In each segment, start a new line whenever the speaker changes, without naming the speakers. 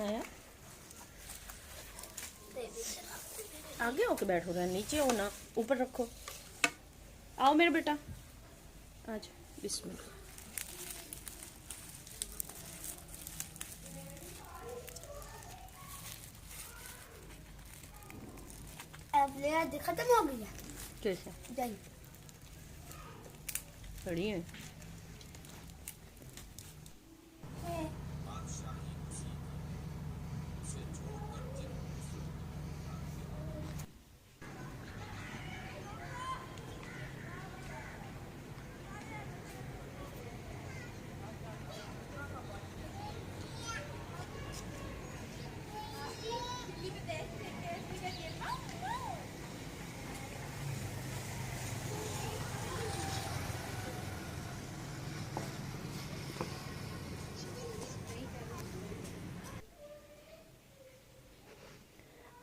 नाया आगे होके बैठो रहा, नीचे हो ना, ऊपर रखो। आओ मेरे बेटा, आज बिस्मिल्लाह।
खत्म हो गया
कैसे
दही
बड़ी है।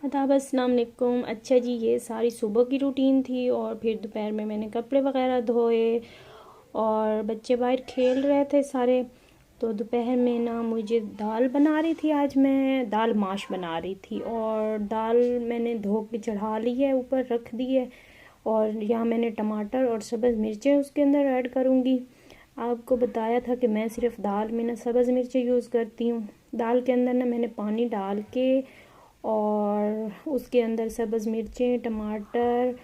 आदाब, अस्सलाम वालेकुम। अच्छा जी, ये सारी सुबह की रूटीन थी और फिर दोपहर में मैंने कपड़े वगैरह धोए और बच्चे बाहर खेल रहे थे सारे। तो दोपहर में ना मुझे दाल बना रही थी, आज मैं दाल माश बना रही थी और दाल मैंने धो के चढ़ा ली है, ऊपर रख दी है। और यहाँ मैंने टमाटर और सब्ज़ मिर्चें उसके अंदर ऐड करूँगी। आपको बताया था कि मैं सिर्फ दाल में ना सब्ज़ मिर्चें यूज़ करती हूँ। दाल के अंदर ना मैंने पानी डाल के और उसके अंदर सब्ज़ मिर्चें, टमाटर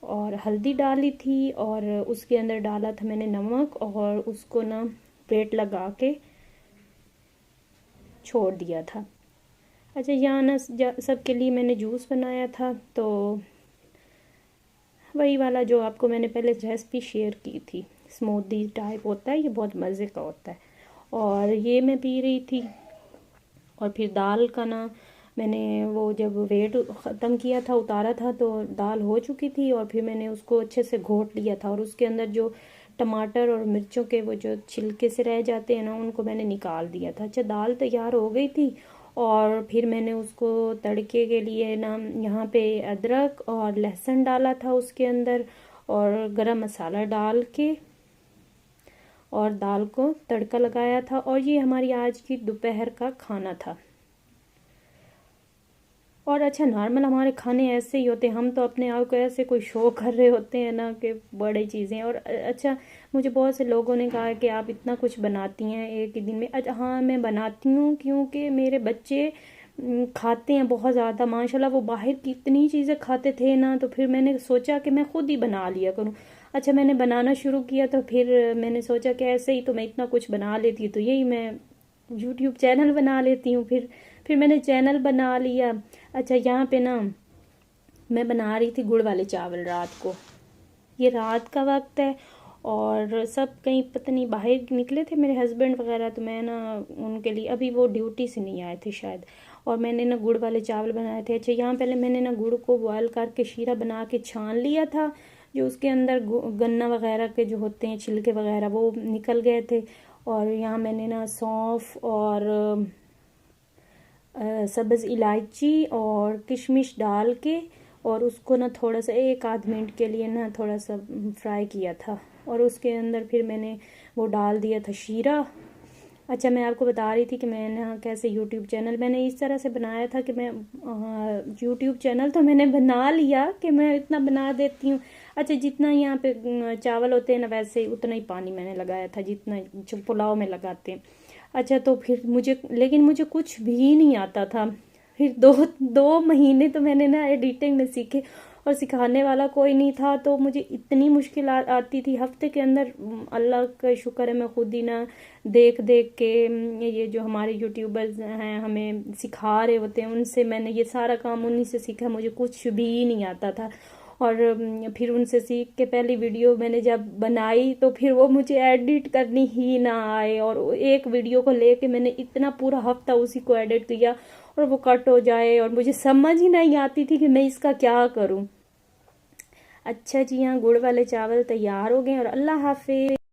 और हल्दी डाली थी और उसके अंदर डाला था मैंने नमक और उसको ना प्लेट लगा के छोड़ दिया था। अच्छा, यहाँ ना सबके लिए मैंने जूस बनाया था, तो वही वाला जो आपको मैंने पहले रेसिपी शेयर की थी, स्मूदी टाइप होता है, ये बहुत मज़े का होता है और ये मैं पी रही थी। और फिर दाल का ना मैंने वो जब वेट ख़त्म किया था, उतारा था, तो दाल हो चुकी थी और फिर मैंने उसको अच्छे से घोट लिया था और उसके अंदर जो टमाटर और मिर्चों के वो जो छिलके से रह जाते हैं ना, उनको मैंने निकाल दिया था। अच्छा, दाल तैयार हो गई थी और फिर मैंने उसको तड़के के लिए ना यहाँ पे अदरक और लहसुन डाला था उसके अंदर और गरम मसाला डाल के और दाल को तड़का लगाया था। और ये हमारी आज की दोपहर का खाना था। और अच्छा, नॉर्मल हमारे खाने ऐसे ही होते हैं, हम तो अपने आप को ऐसे कोई शो कर रहे होते हैं ना कि बड़ी चीज़ें। और अच्छा, मुझे बहुत से लोगों ने कहा कि आप इतना कुछ बनाती हैं एक ही दिन में। अच्छा हाँ, मैं बनाती हूँ क्योंकि मेरे बच्चे खाते हैं बहुत ज़्यादा, माशाल्लाह। वो बाहर की इतनी चीज़ें खाते थे ना, तो फिर मैंने सोचा कि मैं खुद ही बना लिया करूँ। अच्छा, मैंने बनाना शुरू किया तो फिर मैंने सोचा कि ऐसे ही तो मैं इतना कुछ बना लेती हूँ, तो यही मैं यूट्यूब चैनल बना लेती हूँ। फिर मैंने चैनल बना लिया। अच्छा, यहाँ पे ना मैं बना रही थी गुड़ वाले चावल रात को। ये रात का वक्त है और सब कहीं पता नहीं बाहर निकले थे मेरे हस्बैंड वगैरह, तो मैं ना उनके लिए, अभी वो ड्यूटी से नहीं आए थे शायद, और मैंने ना गुड़ वाले चावल बनाए थे। अच्छा, यहाँ पहले मैंने ना गुड़ को बॉयल करके शीरा बना के छान लिया था, जो उसके अंदर गन्ना वगैरह के जो होते हैं छिलके वगैरह वो निकल गए थे। और यहाँ मैंने ना सौंफ और सब्ज़ इलायची और किशमिश डाल के और उसको ना थोड़ा सा 1 आध मिनट के लिए ना थोड़ा सा फ्राई किया था और उसके अंदर फिर मैंने वो डाल दिया था शीरा। अच्छा, मैं आपको बता रही थी कि मैंने कैसे यूट्यूब चैनल मैंने इस तरह से बनाया था कि मैं यूट्यूब चैनल तो मैंने बना लिया कि मैं इतना बना देती हूँ। अच्छा, जितना यहाँ पे चावल होते हैं ना, वैसे उतना ही पानी मैंने लगाया था जितना पुलाव में लगाते हैं। अच्छा, तो फिर लेकिन मुझे कुछ भी नहीं आता था। फिर दो दो महीने तो मैंने ना एडिटिंग में सीखे और सिखाने वाला कोई नहीं था, तो मुझे इतनी मुश्किल आती थी। हफ्ते के अंदर अल्लाह का शुक्र है मैं खुद ही ना देख देख के ये जो हमारे यूट्यूबर्स हैं हमें सिखा रहे होते हैं, उनसे मैंने ये सारा काम उन्हीं से सीखा। मुझे कुछ भी नहीं आता था और फिर उनसे सीख के पहली वीडियो मैंने जब बनाई तो फिर वो मुझे एडिट करनी ही ना आए और एक वीडियो को लेके मैंने इतना पूरा हफ्ता उसी को एडिट किया और वो कट हो जाए और मुझे समझ ही नहीं आती थी कि मैं इसका क्या करूं। अच्छा जी, यहाँ गुड़ वाले चावल तैयार हो गए और अल्लाह हाफिज।